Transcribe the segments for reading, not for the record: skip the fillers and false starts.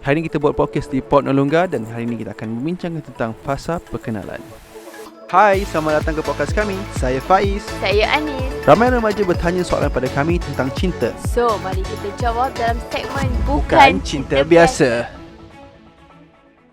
Hari ini kita buat podcast di Port Nolunga dan hari ini kita akan membincangkan tentang fasa perkenalan. Hai, selamat datang ke podcast kami. Saya Faiz. Saya Anis. Ramai remaja bertanya soalan pada kami tentang cinta. So, mari kita jawab dalam segmen Bukan Cinta Biasa.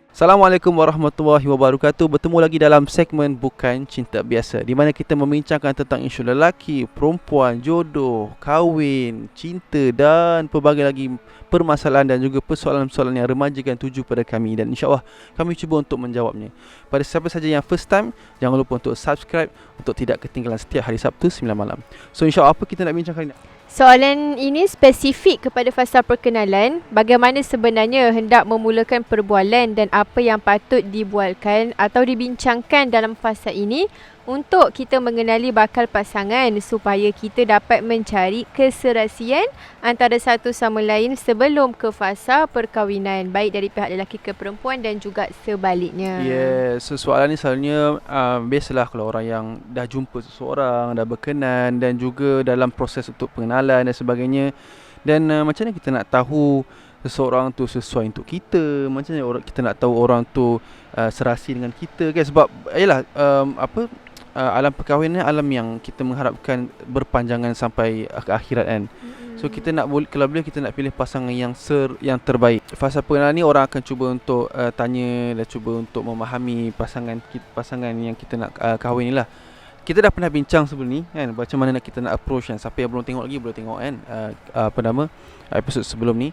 Assalamualaikum warahmatullahi wabarakatuh. Bertemu lagi dalam segmen Bukan Cinta Biasa, di mana kita membincangkan tentang isu lelaki, perempuan, jodoh, kahwin, cinta dan pelbagai lagi permasalahan dan juga persoalan-persoalan yang remaja kan tuju pada kami. Dan insyaAllah kami cuba untuk menjawabnya. Pada siapa saja yang first time, jangan lupa untuk subscribe untuk tidak ketinggalan setiap hari Sabtu 9 malam. So insyaAllah apa kita nak bincangkan ini? Soalan ini spesifik kepada fasa perkenalan. Bagaimana sebenarnya hendak memulakan perbualan dan apa yang patut dibualkan atau dibincangkan dalam fasa ini untuk kita mengenali bakal pasangan supaya kita dapat mencari keserasian antara satu sama lain sebelum ke fasa perkahwinan, baik dari pihak lelaki ke perempuan dan juga sebaliknya. Yes, so soalan ni selalunya biasalah kalau orang yang dah jumpa seseorang, dah berkenan dan juga dalam proses untuk pengenalan dan sebagainya. Dan macam mana kita nak tahu seseorang tu sesuai untuk kita, macam mana kita nak tahu orang tu serasi dengan kita kan? Sebab yalah alam perkahwinan alam yang kita mengharapkan berpanjangan sampai ke akhirat kan. So kita nak kalau boleh kita nak pilih pasangan yang terbaik. Fasa pengenalan ni orang akan cuba untuk tanya dan cuba untuk memahami pasangan yang kita nak kahwin ni lah. Kita dah pernah bincang sebelum ni kan, macam mana nak kita nak approach kan. Siapa yang belum tengok lagi boleh tengok kan episod sebelum ni.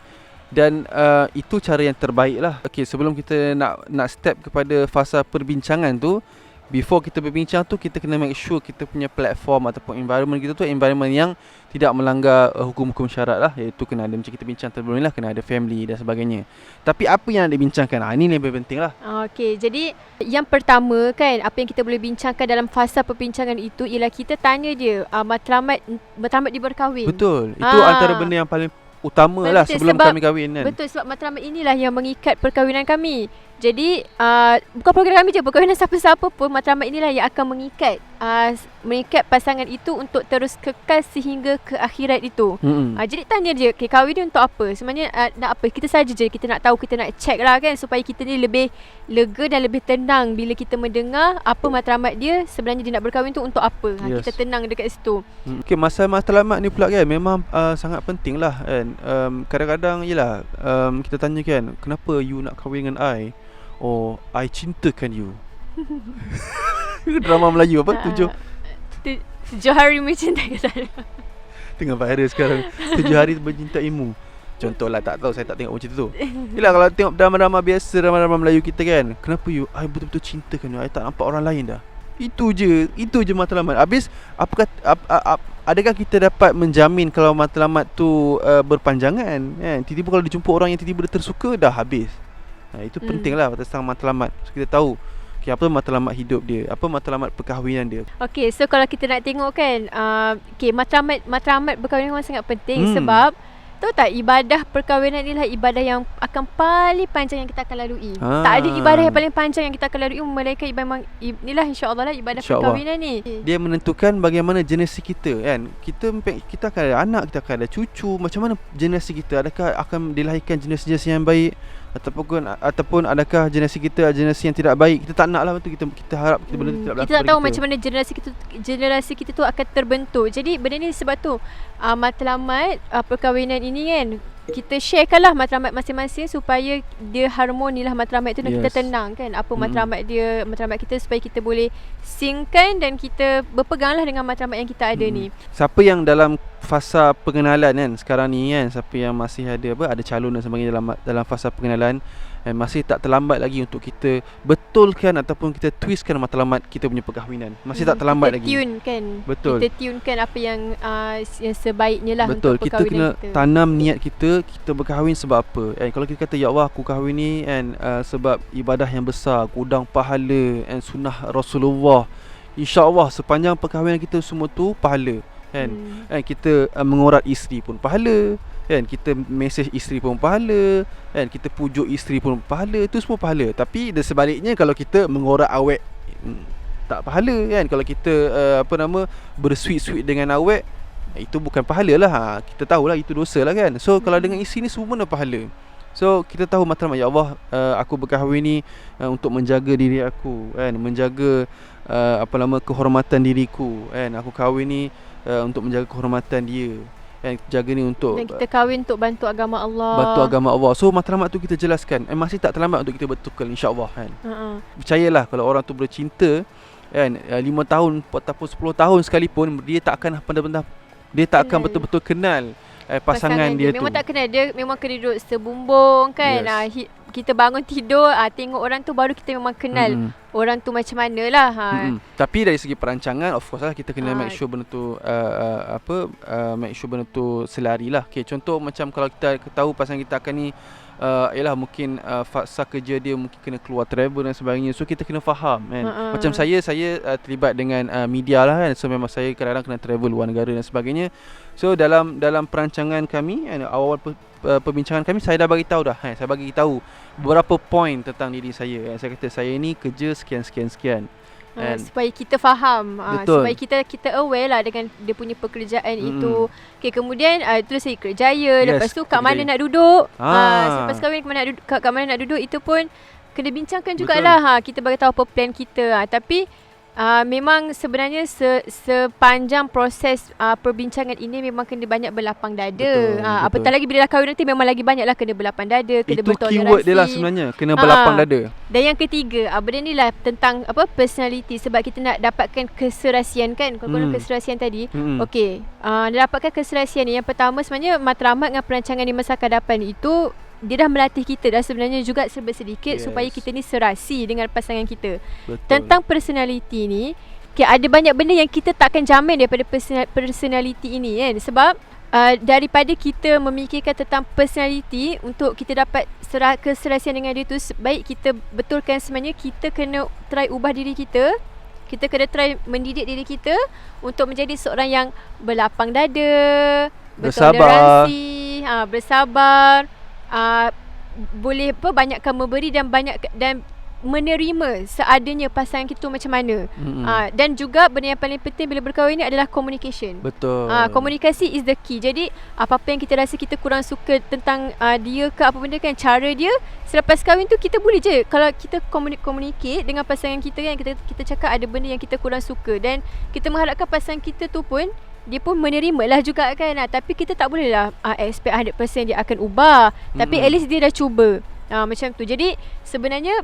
Dan itu cara yang terbaik lah. Okay, sebelum kita nak step kepada fasa perbincangan tu, before kita berbincang tu, kita kena make sure kita punya platform ataupun environment kita tu environment yang tidak melanggar hukum-hukum syarat lah. Iaitu kena ada, macam kita bincang sebelum ni lah, kena ada family dan sebagainya. Tapi apa yang nak dibincangkan? Ini lebih penting lah. Okey, jadi yang pertama kan, apa yang kita boleh bincangkan dalam fasa perbincangan itu ialah kita tanya dia matlamat dia berkahwin. Betul. Itu antara benda yang paling utama lah sebelum kami kahwin kan. Betul, sebab matlamat inilah yang mengikat perkahwinan kami. Jadi bukan perkahwinan kami je, perkahwinan siapa-siapa pun, matlamat inilah yang akan mengikat pasangan itu untuk terus kekal sehingga ke akhirat itu. Jadi tanya dia, okay, kahwin ni untuk apa? Sebenarnya nak apa? Kita saja je, kita nak tahu, kita nak check lah kan, supaya kita ni lebih lega dan lebih tenang bila kita mendengar apa matlamat dia sebenarnya dia nak berkahwin tu untuk apa. Yes. Kita tenang dekat situ. Okay, masalah matlamat ni pula kan memang sangat penting lah kan. Kadang-kadang yelah kita tanya kan, kenapa you nak kahwin dengan I? Oh, I cintakan you. Drama Melayu apa? 7 hari mencintai saya. Tengah viral sekarang. 7 hari mencintaimu. Contohlah, tak tahu, saya tak tengok macam tu. Yelah, kalau tengok drama-drama biasa, drama-drama Melayu kita kan, kenapa you? I betul-betul cintakan you. I tak nampak orang lain dah. Itu je matlamat. Habis adakah kita dapat menjamin kalau matlamat tu berpanjangan kan? Tiba-tiba kalau dijumpa orang yang tiba-tiba dia tersuka, dah habis. Itu penting lah tentang matlamat. So, kita tahu apa matlamat hidup dia, apa matlamat perkahwinan dia. Okay, so kalau kita nak tengok kan, matlamat perkahwinan memang sangat penting. Sebab tahu tak, ibadah perkahwinan inilah ibadah yang akan paling panjang yang kita akan lalui. Tak ada ibadah yang paling panjang yang kita akan lalui melainkan inilah insya-Allah lah ibadah perkahwinan ni. Dia menentukan bagaimana generasi kita kan. Kita akan ada anak, kita akan ada cucu. Macam mana generasi kita? Adakah akan dilahirkan generasi yang baik ataupun adakah generasi kita generasi yang tidak baik? Kita tak nak lah, betul. Kita harap kita benda tidak berlaku. Kita tak tahu macam mana generasi kita tu akan terbentuk. Jadi benda ni sebab tu matlamat perkahwinan ini kan, kita sharekan lah matlamat masing-masing supaya dia harmoni lah matlamat itu dan kita tenang kan apa matlamat kita, supaya kita boleh synckan dan kita berpegang lah dengan matlamat yang kita ada ni. Siapa yang dalam fasa pengenalan kan sekarang ni kan, siapa yang masih ada calon dan sebagainya dalam fasa pengenalan, masih tak terlambat lagi untuk kita betulkan ataupun kita twistkan matlamat kita punya perkahwinan. Masih tak terlambat lagi. Kita tune kan. Betul. Kita tune kan apa yang sebaiknya lah. Betul. Untuk kita kena kita tanam niat kita berkahwin sebab apa. Kalau kita kata ya Allah, aku kahwin ni kan sebab ibadah yang besar, gudang pahala sunnah Rasulullah. InsyaAllah sepanjang perkahwinan kita semua tu pahala kan. Kita mengorat isteri pun pahala kan, kita mesej isteri pun pahala kan, kita pujuk isteri pun pahala, itu semua pahala. Tapi sebaliknya kalau kita mengorak awet tak pahala kan. Kalau kita bersweet-sweet dengan awet, itu bukan pahala lah. Kita tahulah itu dosa lah kan. So kalau dengan isteri ni semua mana pahala. So kita tahu matlamat, ya Allah, aku berkahwin ni untuk menjaga diri aku kan, menjaga kehormatan diriku kan. Aku kahwin ni untuk menjaga kehormatan dia kan, jaga ni untuk Dan kita kahwin untuk bantu agama Allah. bantu agama Allah. So matlamat tu kita jelaskan, masih tak terlambat untuk kita betulkan, insya-Allah kan. Percayalah, kalau orang tu bercinta kan, 5 tahun ataupun 10 tahun sekalipun, dia tak akan benar-benar, dia tak akan betul-betul kenal pasangan dia tu. Memang tak kenal, dia memang kena duduk sebumbung kan. Yes. Kita bangun tidur, tengok orang tu, baru kita memang kenal orang tu macam mana lah. Tapi dari segi perancangan, of course lah, kita kena make sure benda tu make sure benda tu selari lah. Okay, contoh macam kalau kita tahu pasangan kita akan ni ialah mungkin fasa kerja dia mungkin kena keluar travel dan sebagainya. So kita kena faham kan. Macam saya terlibat dengan media lah kan. So memang saya kadang-kadang kena travel luar negara dan sebagainya. So dalam perancangan kami, awal perbincangan kami, saya dah bagi tahu dah. Saya bagi tahu beberapa point tentang diri saya. Saya kata saya ni kerja sekian. Supaya kita faham, supaya kita aware lah dengan dia punya pekerjaan itu. Okay, kemudian terus saya kerjaya. Lepas tu kat mana nak duduk, selepas kahwin kat mana nak duduk, itu pun kena bincangkan jugalah. Kita bagi tahu apa plan kita. Tapi memang sebenarnya sepanjang proses perbincangan ini memang kena banyak berlapang dada. Apatah lagi bila dah kahwin nanti, memang lagi banyaklah kena berlapang dada, kena bertoleransi. Itu keyword dia lah sebenarnya, kena berlapang dada. Dan yang ketiga, benda ni lah tentang personality, sebab kita nak dapatkan keserasian kan. Kalau keserasian tadi, okey, nak dapatkan keserasian ni, yang pertama sebenarnya matlamat dengan perancangan di masa akan datang itu, dia dah melatih kita dah sebenarnya juga sedikit supaya kita ni serasi dengan pasangan kita. Betul. Tentang personality ni, ada banyak benda yang kita takkan jamin daripada personality ini kan. Sebab daripada kita memikirkan tentang personality untuk kita dapat keserasian dengan dia tu, baik kita betulkan sebenarnya kita kena try ubah diri kita. Kita kena try mendidik diri kita untuk menjadi seorang yang berlapang dada, bertoleransi, bersabar, boleh banyakkan memberi dan menerima seadanya pasangan kita macam mana. Dan juga benda yang paling penting bila berkahwin ni adalah communication. Betul. Komunikasi is the key. Jadi apa-apa yang kita rasa kita kurang suka tentang dia ke apa benda kan, cara dia, selepas kahwin tu kita boleh je, kalau kita communicate dengan pasangan kita kan, kita cakap ada benda yang kita kurang suka, dan kita mengharapkan pasangan kita tu pun dia pun menerima lah juga kan. Tapi kita tak boleh lah expect 100% dia akan ubah. Tapi at least dia dah cuba. Macam tu. Jadi sebenarnya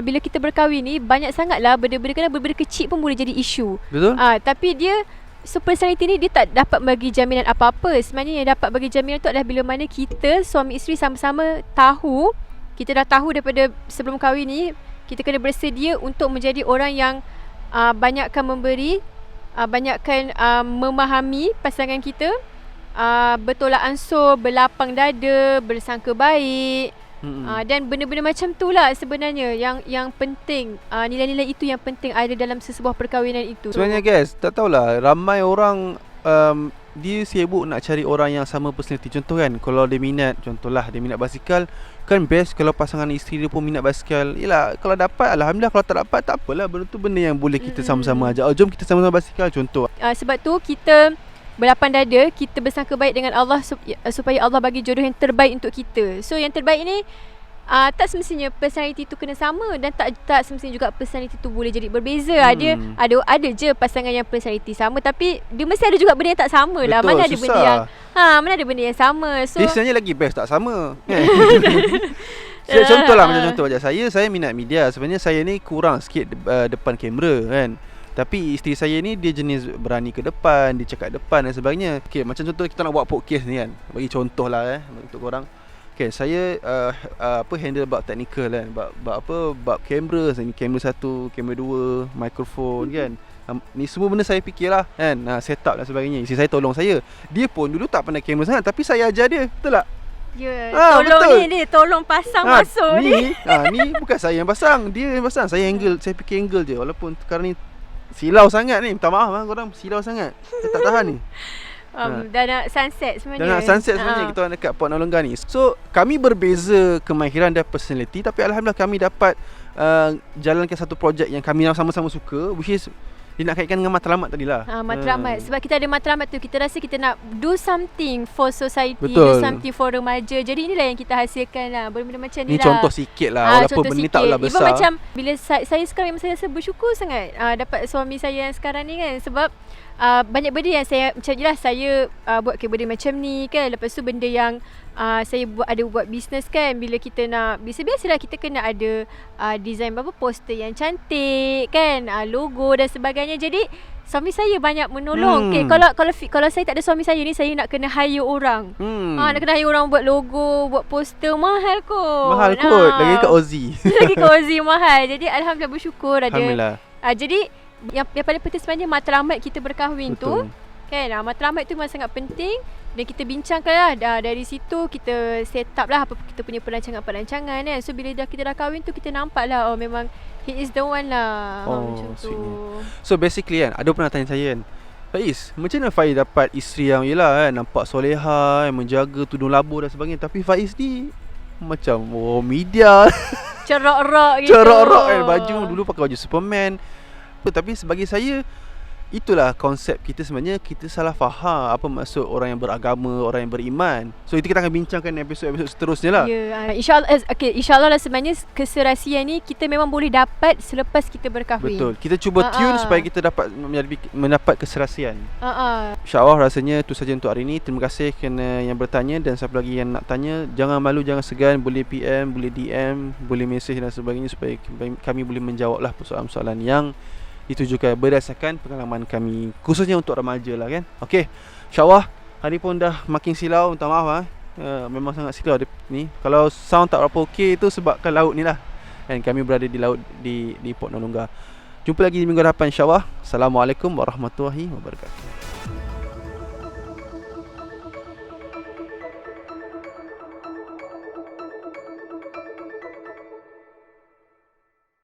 bila kita berkahwin ni, banyak sangat lah benda-benda kecil pun boleh jadi isu. Betul. Tapi dia, personality ni dia tak dapat bagi jaminan apa-apa. Sebenarnya yang dapat bagi jaminan tu adalah bila mana kita suami isteri sama-sama tahu, kita dah tahu daripada sebelum kahwin ni, kita kena bersedia untuk menjadi orang yang banyakkan memberi, banyakkan memahami pasangan kita, bertolak ansur, berlapang dada, bersangka baik, dan benda-benda macam tu lah sebenarnya yang penting. Nilai-nilai itu yang penting ada dalam sesebuah perkahwinan itu. Sebenarnya guys, tak tahulah, ramai orang dia sibuk nak cari orang yang sama personality. Contoh kan, kalau dia minat, contohlah dia minat basikal, kan best kalau pasangan isteri dia pun minat basikal. Yelah, kalau dapat alhamdulillah, kalau tak dapat tak apalah. Benda tu benda yang boleh kita sama-sama ajak. Jom kita sama-sama basikal contoh. Sebab tu kita berlapang dada, kita bersangka baik dengan Allah supaya Allah bagi jodoh yang terbaik untuk kita. So yang terbaik ni tak semestinya personality tu kena sama, dan tak semestinya juga personality tu boleh jadi berbeza. Ada je pasangan yang personality sama, tapi dia mesti ada juga benda yang tak sama. Betul, lah. Mana ada benda yang mana ada benda yang sama. So dia sebenarnya lagi best tak sama. Contohlah macam contoh macam saya minat media. Sebenarnya saya ni kurang sikit depan kamera kan. Tapi isteri saya ni dia jenis berani ke depan, dia cakap depan dan sebagainya. Okay, macam contoh kita nak buat podcast ni kan, bagi contoh lah untuk korang. Okay, saya handle bab technical kan, bab kamera, kamera 1, kamera 2, mikrofon kan. Ni semua benda saya fikir lah kan, setup dan sebagainya. Isteri saya tolong saya. Dia pun dulu tak pandai kamera sangat, tapi saya ajar dia, betul tak? Ya, tolong ni tolong pasang masuk ni. Ni bukan saya yang pasang, dia yang pasang. Saya fikir angle je. Walaupun sekarang ni silau sangat ni, minta maaf korang, silau sangat. Saya tak tahan ni. Dah nak sunset sebenarnya. Dah nak sunset sebenarnya kita orang dekat Port Nalungga ni. So kami berbeza kemahiran dan personality, tapi alhamdulillah kami dapat jalankan satu projek yang kami sama-sama suka, which is Dia nak kaitkan dengan matlamat tadi lah. Matlamat. Sebab kita ada matlamat tu, kita rasa kita nak do something for society, Betul. do something for remaja. Jadi inilah yang kita hasilkan lah, benda-benda macam ni Ni lah. contoh sikit lah, walaupun benda ni taklah besar. Even macam bila saya sekarang memang saya rasa bersyukur sangat dapat suami saya yang sekarang ni kan. Sebab banyak benda yang saya, macam jelas saya buat benda macam ni kan. Lepas tu benda yang saya buat bisnes kan. Bila kita nak, biasa-biasalah kita kena ada design poster yang cantik kan, logo dan sebagainya. Jadi suami saya banyak menolong. Okay, kalau saya tak ada suami saya ni, saya nak kena hire orang. Nak kena hire orang buat logo, buat poster, mahal kot. Mahal kot, lagi kat Ozi. Lagi kat Ozi mahal. Jadi alhamdulillah bersyukur ada. Alhamdulillah. Jadi yang paling penting sebenarnya matlamat kita berkahwin. Betul. Tu kan, matlamat tu memang sangat penting. Dan kita bincangkan lah, dari situ kita set up lah apa kita punya perancangan kan. So bila kita dah kahwin tu, kita nampak lah, oh memang he is the one lah. Macam tu. So basically kan, ada pernah tanya saya kan, Faiz, macam mana Faiz dapat isteri yang yelah kan, nampak soleha, yang menjaga tudung labu dan sebagainya. Tapi Faiz ni macam media Cerak-rak gitu. Cerak-rak kan, baju dulu pakai baju Superman. Tapi sebagai saya, itulah konsep kita sebenarnya. Kita salah faham apa maksud orang yang beragama, orang yang beriman. So itu kita akan bincangkan episod-episod seterusnya lah. Ya, InsyaAllah lah sebenarnya keserasian ni kita memang boleh dapat selepas kita berkahwin. Betul. Kita cuba tune supaya kita dapat mendapat keserasian. InsyaAllah rasanya itu saja untuk hari ini. Terima kasih kerana yang bertanya. Dan siapa lagi yang nak tanya, jangan malu, jangan segan. Boleh PM, boleh DM, boleh mesej dan sebagainya, supaya kami boleh menjawab lah persoalan-persoalan yang ditujukan berdasarkan pengalaman kami, khususnya untuk remaja lah kan. Okey, InsyaAllah hari pun dah makin silau. Minta maaf memang sangat silau ni. Kalau sound tak berapa okey, itu sebabkan laut ni lah. Dan kami berada di laut, di Port Nolunga. Jumpa lagi di minggu depan InsyaAllah. Assalamualaikum warahmatullahi wabarakatuh.